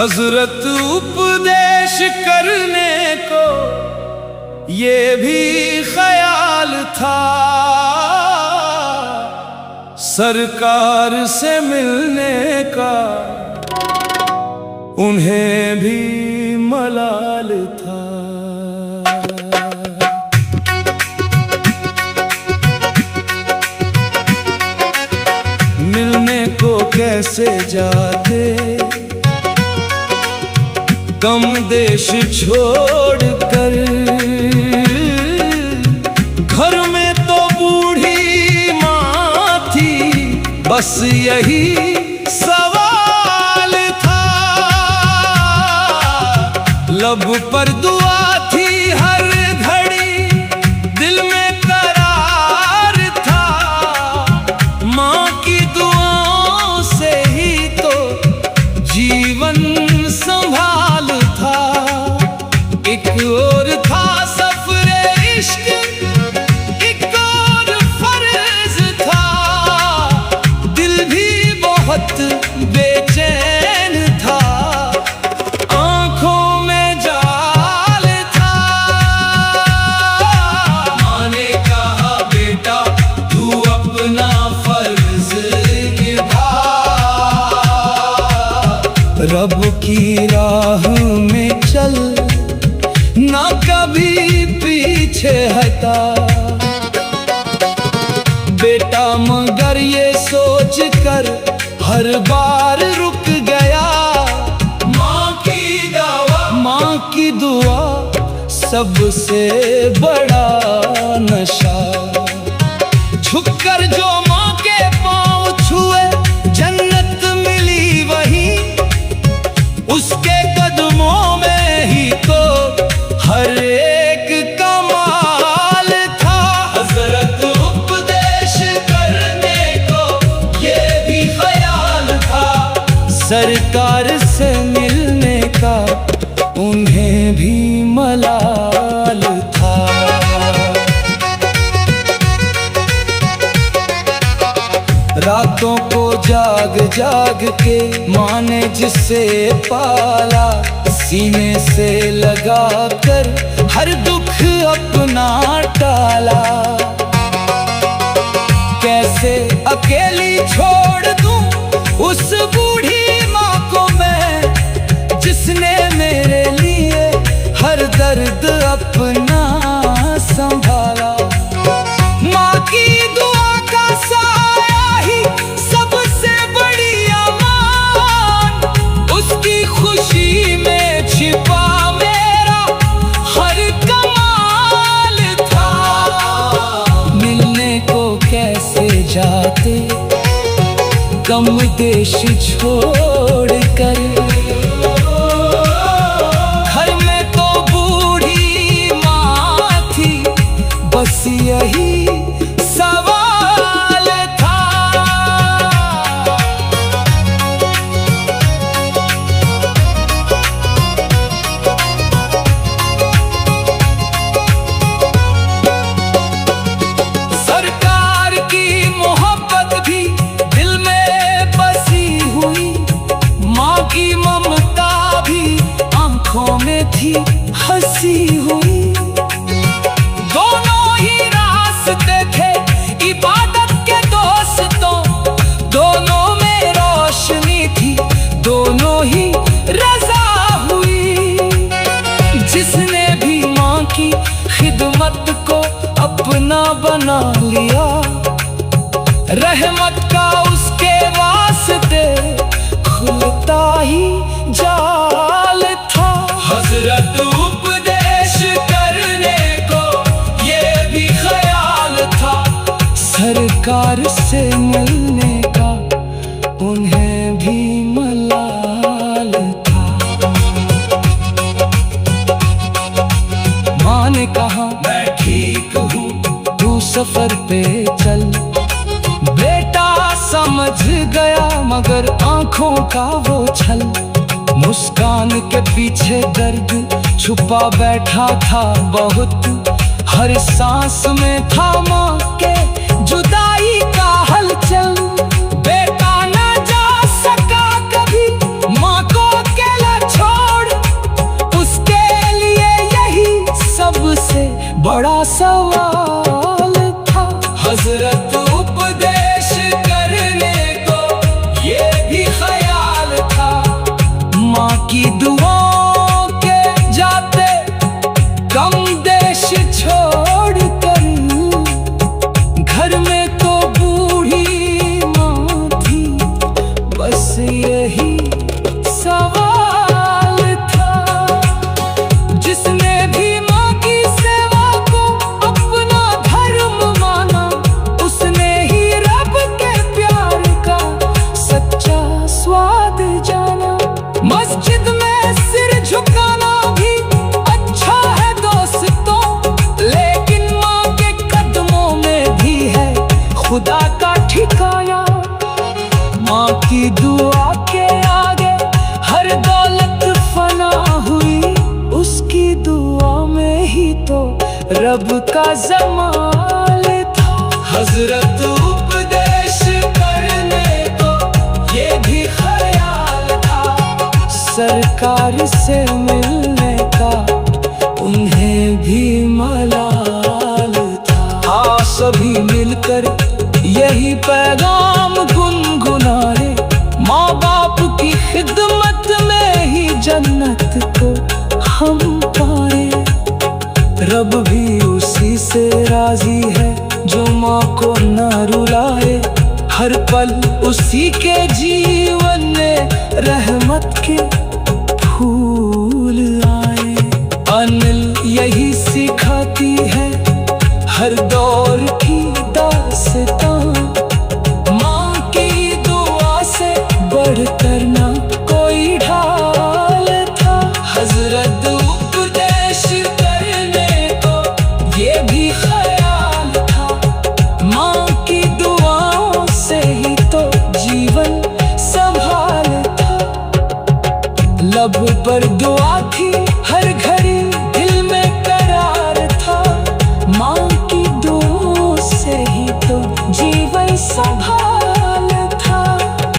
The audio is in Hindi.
हजरत उपदेश करने को ये भी ख्याल था, सरकार से मिलने का उन्हें भी मलाल था। मिलने को कैसे जाते कम देश छोड़कर, घर में तो बूढ़ी माँ थी, बस यही सवाल था। लब पर दुआ थी हर घड़ी, दिल में करार था, माँ की दुआओं से ही तो जीवन संभाल था। एक और था सफरे इश्क, एक और फर्ज था, दिल भी बहुत बेचैन था, आंखों में जाल था। माँ ने कहा बेटा तू अपना फर्ज निभा, रब की राह में चल ना कभी पीछे हटा। बेटा मगर ये सोच कर हर बार रुक गया, माँ की दुआ सबसे बड़ा नशा। झुककर जो माँ के पाँव छुए जन्नत मिली वहीं, उसके कदमों में ही तो हर एक कमाल था। हजरत उपदेश करने को ये भी ख्याल था, सरकार से मिलने का उन्हें भी मलाल था। रातों को जाग जाग के माँ ने जिसे पाला, सीने से लगा कर हर दुख अपना टाला। कैसे अकेली छोड़ दूं उस बूढ़ी माँ को मैं, जिसने मेरे लिए हर दर्द अपना संभाला। माँ की दुआ का साया ही सबसे बड़ी अमान, उसकी खुशी में छिपा मेरा हर कमाल था। मिलने को कैसे जाते कम देश छोड़ कर, घर में तो बूढ़ी माँ थी, बस यही सवाल था। सरकार की मोहब्बत भी दिल में बसी हुई, माँ की ममता भी आंखों में थी हंसी हुई। दोनों ही रास्ते थे इबादत के दोस्तों, दोनों में रोशनी थी, दोनों ही रजा हुई। जिसने भी माँ की खिदमत को अपना बना लिया, रहमत का उसके वास्ते खुलता ही जाल था। हजरत उपदेश करने को ये भी ख्याल था, सरकार से मिलने का उन्हें भी मलाल था। माँ ने कहा मैं ठीक हूँ तू सफर पे चल। बेटा समझ गया मगर आंखों का वो छल, मुस्कान के पीछे दर्द छुपा बैठा था बहुत। हर सांस में था माँ के जुदाई का हलचल। बेटा न जा सका कभी माँ को अकेला खुदा का ठिकाना। माँ की दुआ के आगे हर दौलत फना हुई, उसकी दुआ में ही तो रब का जमाल था। हजरत उपदेश करने को ये भी ख्याल था, सरकार से मिलने का उन्हें भी मलाल था। हाँ, सभी मिलकर यही पैगाम गुनगुनाए, माँ बाप की खिदमत में ही जन्नत को हम पाए। रब भी उसी से राजी है जो माँ को न रुलाए, हर पल उसी के जीवन में रहमत के